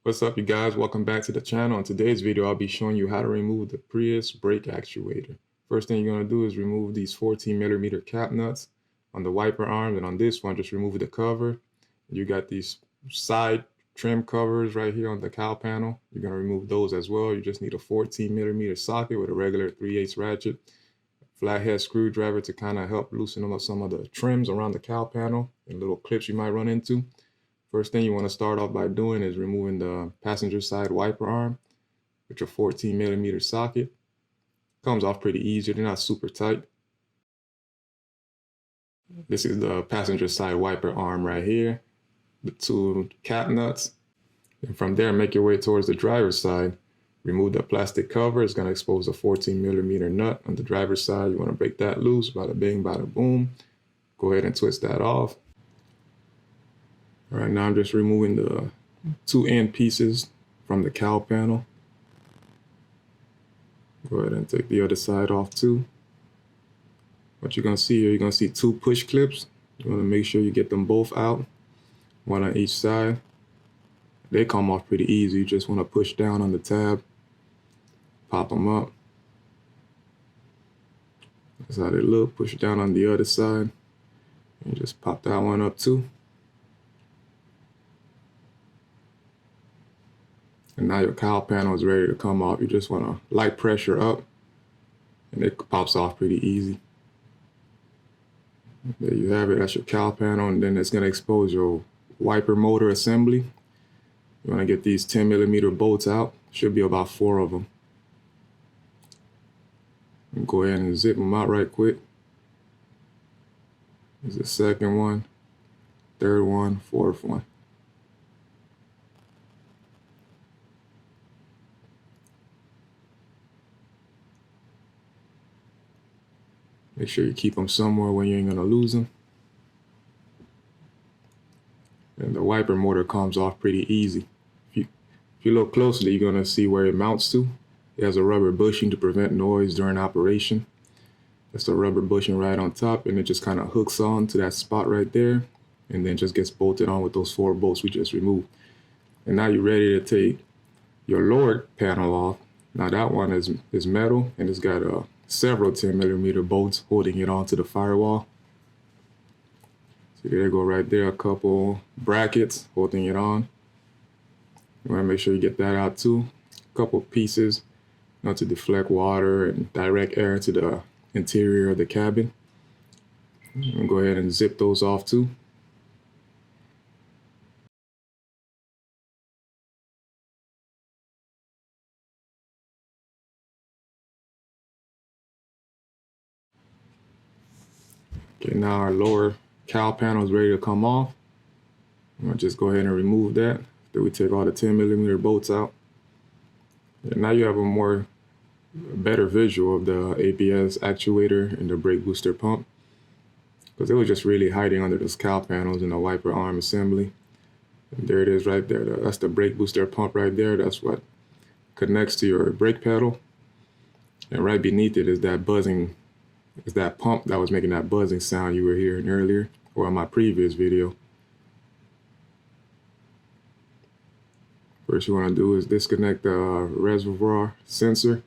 What's up, you guys? Welcome back to the channel. In today's video, I'll be showing you how to remove the Prius brake actuator. First thing you're going to do is remove these 14mm cap nuts on the wiper arms, and on this one, just remove the cover. You got these side trim covers right here on the cowl panel. You're going to remove those as well. You just need a 14mm socket with a regular 3/8 ratchet, flathead screwdriver to kind of help loosen up some of the trims around the cowl panel and little clips you might run into. First thing you want to start off by doing is removing the passenger side wiper arm with your 14mm socket. Comes off pretty easy, they're not super tight. This is the passenger side wiper arm right here, the two cap nuts. And from there, make your way towards the driver's side. Remove the plastic cover, it's going to expose the 14mm nut on the driver's side. You want to break that loose, bada bing, bada boom. Go ahead and twist that off. All right, now I'm just removing the two end pieces from the cowl panel. Go ahead and take the other side off too. What you're gonna see here, you're gonna see two push clips. You wanna make sure you get them both out, one on each side. They come off pretty easy. You just wanna push down on the tab, pop them up. That's how they look. Push down on the other side, and just pop that one up too. And now your cowl panel is ready to come off. You just want to light pressure up, and it pops off pretty easy. There you have it. That's your cowl panel, and then it's going to expose your wiper motor assembly. You want to get these 10mm bolts out. Should be about 4 of them. And go ahead and zip them out right quick. There's the second one, third one, fourth one. Make sure you keep them somewhere where you ain't gonna lose them. And the wiper motor comes off pretty easy. If you look closely, you're gonna see where it mounts to. It has a rubber bushing to prevent noise during operation. That's the rubber bushing right on top, and it just kind of hooks on to that spot right there, and then just gets bolted on with those 4 bolts we just removed. And now you're ready to take your lower panel off. Now that one is metal, and it's got several 10mm bolts holding it onto the firewall. So there you go right there, a couple brackets holding it on. You want to make sure you get that out too. A couple pieces, to deflect water and direct air to the interior of the cabin. And go ahead and zip those off too. Okay, now our lower cowl panel is ready to come off. I'm gonna just go ahead and remove that after we take all the 10mm bolts out. And now you have a better visual of the ABS actuator and the brake booster pump, because it was just really hiding under those cowl panels and the wiper arm assembly. And there it is right there. That's the brake booster pump right there. That's what connects to your brake pedal. And right beneath it is that buzzing. It's that pump that was making that buzzing sound you were hearing earlier, or in my previous video. First you want to do is disconnect the reservoir sensor.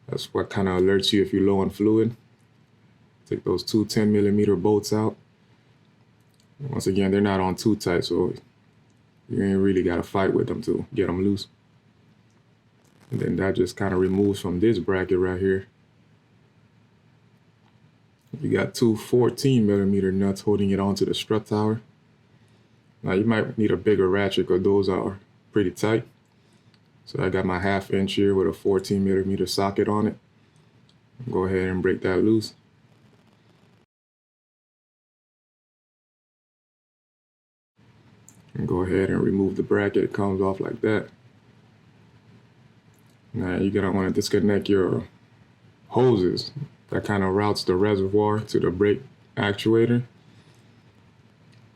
That's what kind of alerts you if you're low on fluid. Take those two 10mm bolts out. Once again, they're not on too tight, so you ain't really got to fight with them to get them loose. And then that just kind of removes from this bracket right here. You got two 14mm nuts holding it onto the strut tower. Now you might need a bigger ratchet because those are pretty tight. So I got my 1/2 inch here with a 14mm socket on it. Go ahead and break that loose. And go ahead and remove the bracket. It comes off like that. Now you're gonna want to disconnect your hoses that kind of routes the reservoir to the brake actuator.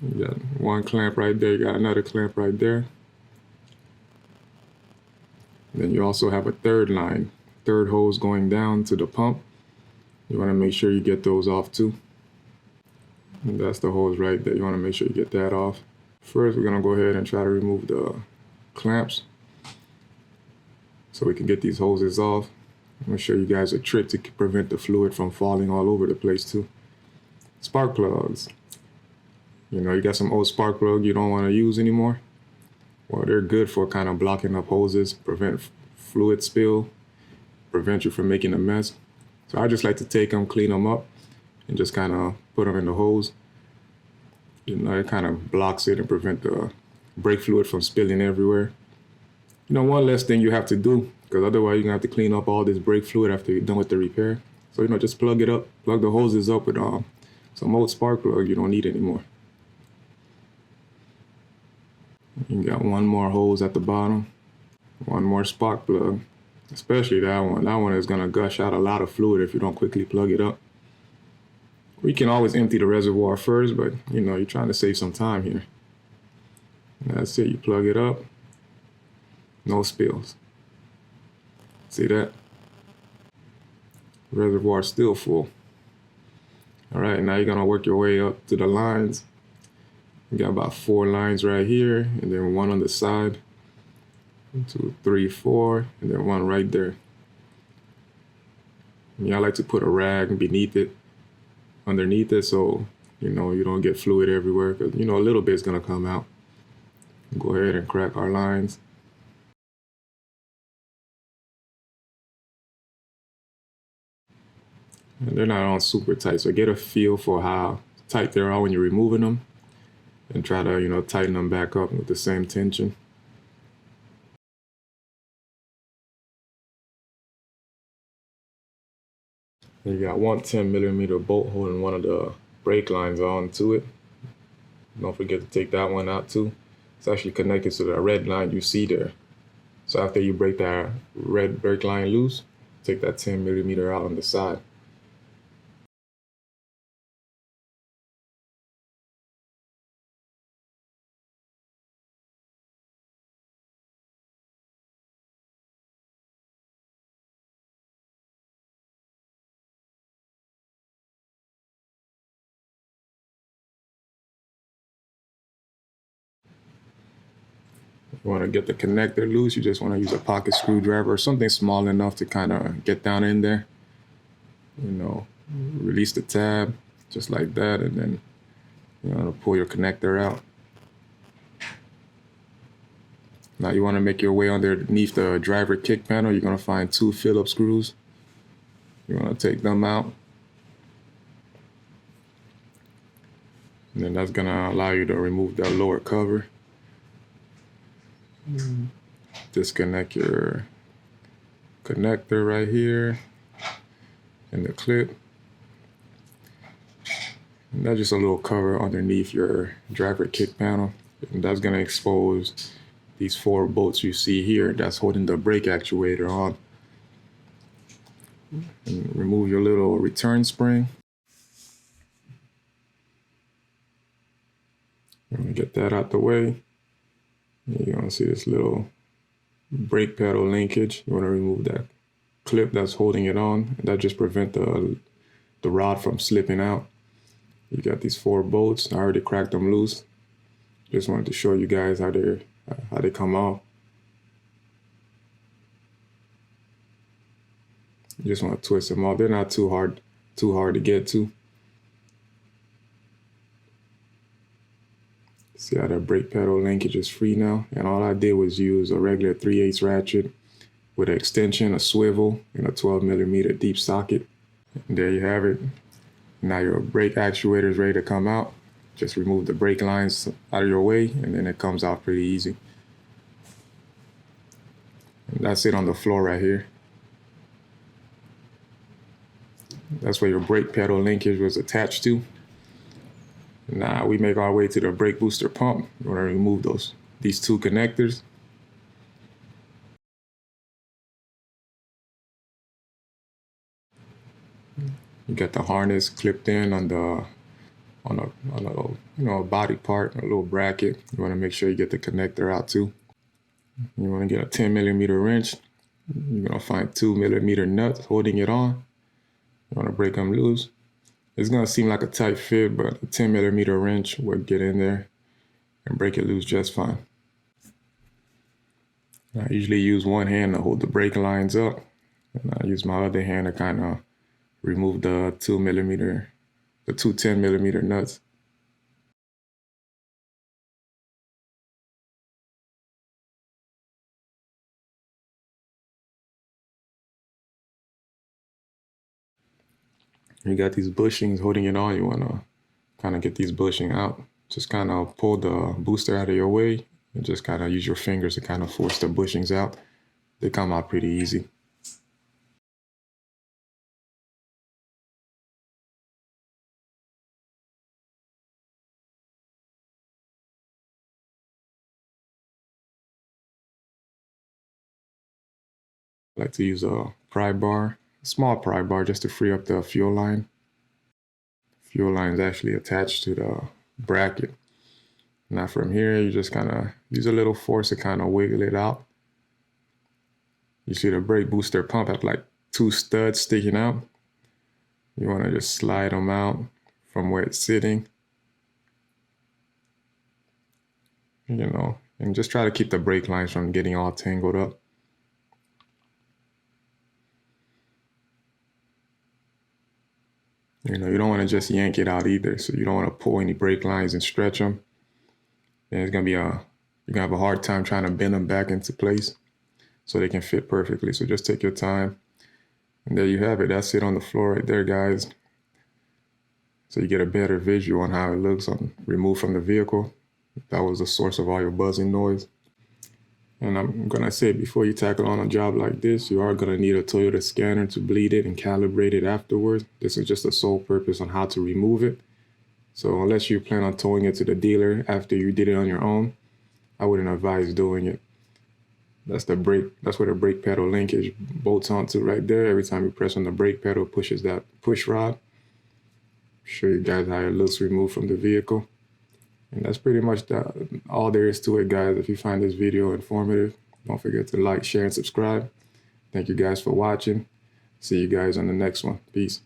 You got one clamp right there, you got another clamp right there. And then you also have a third hose going down to the pump. You want to make sure you get those off too. And that's the hose right there. You want to make sure you get that off. First, we're going to go ahead and try to remove the clamps so we can get these hoses off. I'm gonna show you guys a trick to prevent the fluid from falling all over the place too. Spark plugs. You know, you got some old spark plug you don't want to use anymore. Well, they're good for kind of blocking up hoses, prevent fluid spill, prevent you from making a mess. So I just like to take them, clean them up, and just kind of put them in the hose. You know, it kind of blocks it and prevent the brake fluid from spilling everywhere. You know, one less thing you have to do, because otherwise you're gonna have to clean up all this brake fluid after you're done with the repair. So, you know, just plug it up, plug the hoses up with some old spark plug you don't need anymore. You got one more hose at the bottom, one more spark plug, especially that one. That one is gonna gush out a lot of fluid if you don't quickly plug it up. We can always empty the reservoir first, but you know, you're trying to save some time here. And that's it, you plug it up, no spills. See that? Reservoir is still full. All right, now you're gonna work your way up to the lines. You got about 4 lines right here, and then 1 on the side. 1, 2, 3, 4, and then 1 right there. And I like to put a rag beneath it, underneath it, so you know you don't get fluid everywhere, because you know a little bit's gonna come out. Go ahead and crack our lines. And they're not on super tight, so get a feel for how tight they are when you're removing them, and try to, you know, tighten them back up with the same tension. And you got one 10mm bolt holding one of the brake lines onto it. Don't forget to take that one out too. It's actually connected to the red line you see there. So after you break that red brake line loose, take that 10mm out on the side. You want to get the connector loose, you just want to use a pocket screwdriver or something small enough to kind of get down in there. You know, release the tab just like that, and then you want to pull your connector out. Now you want to make your way underneath the driver kick panel. You're going to find 2 Phillips screws. You want to take them out. And then that's going to allow you to remove that lower cover. Disconnect your connector right here and the clip. And that's just a little cover underneath your driver kick panel. And that's going to expose these 4 bolts you see here that's holding the brake actuator on. And remove your little return spring. I'm going to get that out the way. You're going to see this little brake pedal linkage. You want to remove that clip that's holding it on. That just prevents the rod from slipping out. You got these 4 bolts. I already cracked them loose. Just wanted to show you guys how they come off. You just want to twist them off. They're not too hard to get to. See how that brake pedal linkage is free now? And all I did was use a regular 3/8 ratchet with an extension, a swivel, and a 12mm deep socket. And there you have it. Now your brake actuator is ready to come out. Just remove the brake lines out of your way, and then it comes out pretty easy. And that's it on the floor right here. That's where your brake pedal linkage was attached to. Now we make our way to the brake booster pump. You want to remove these 2 connectors. You got the harness clipped in on a body part, a little bracket. You want to make sure you get the connector out too. You want to get a 10mm wrench. You're gonna find 2mm nuts holding it on. You want to break them loose. It's going to seem like a tight fit, but a 10mm wrench will get in there and break it loose just fine. I usually use one hand to hold the brake lines up, and I use my other hand to kind of remove the 210 millimeter nuts. You got these bushings holding it on. You want to kind of get these bushing out. Just kind of pull the booster out of your way and just kind of use your fingers to kind of force the bushings out. They come out pretty easy. I like to use a pry bar, a small pry bar, just to free up the fuel line. Fuel line is actually attached to the bracket. Now from here, you just kind of use a little force to kind of wiggle it out. You see the brake booster pump have like 2 studs sticking out. You want to just slide them out from where it's sitting. And just try to keep the brake lines from getting all tangled up. You don't want to just yank it out either. So you don't want to pull any brake lines and stretch them. And you're going to have a hard time trying to bend them back into place so they can fit perfectly. So just take your time. And there you have it. That's it on the floor right there, guys. So you get a better visual on how it looks removed from the vehicle. That was the source of all your buzzing noise. And I'm going to say, before you tackle on a job like this, you are going to need a Toyota scanner to bleed it and calibrate it afterwards. This is just a sole purpose on how to remove it. So unless you plan on towing it to the dealer after you did it on your own, I wouldn't advise doing it. That's the brake. That's where the brake pedal linkage bolts onto right there. Every time you press on the brake pedal, it pushes that push rod. Show you guys how it looks removed from the vehicle. And that's pretty much all there is to it, guys. If you find this video informative, don't forget to like, share, and subscribe. Thank you guys for watching. See you guys on the next one. Peace.